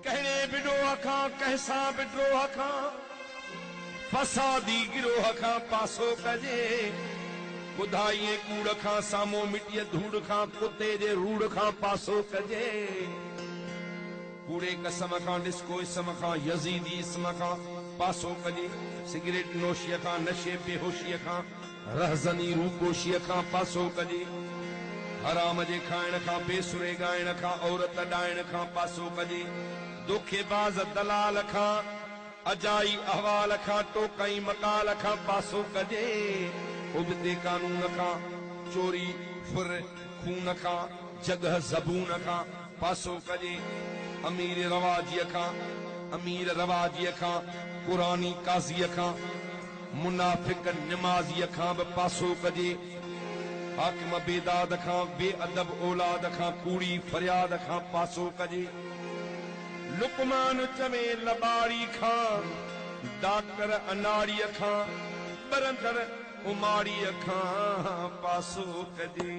कहने बिडोह खां कहसां बिद्रोह खां फसादी गिरोह खां पासो कजे बुधाइए कूड़ खां सामो मिटीअ धूड़ खां कुत्ते जे रूड़ खां पासो कजे कूड़े कसम खां डिस्को इसम खां यजीदी इसम खां पासो कजे सिगरेट नोशीअ खां नशे बेहोशीअ खां रहज़नी रूपोशीअ खां पासो कजे हराम जे खाइण खां बेसुरे ॻाइण खां औरत ॾाइण खां पासो कजे धोखेबाज़ दलाल खां अजाई अहवाल खां टोकई मकाल खां पासो कजे उबते कानून खां चोरी फुर खून खां जगह ज़बून खां पासो कजे अमीर रवाजीअ खां कुरानी काज़ीअ खां मुनाफिक निमाज़ीअ खां बि पासो कजे हाकिम बेदाद खां बेअदब औलाद खां कूड़ी फरियाद खां पासो कजे लुकमान चवे लबाड़ी खां डॉक्टर अनाड़ीअ खां बरंदर उमाड़ीअ खां पासो कजे।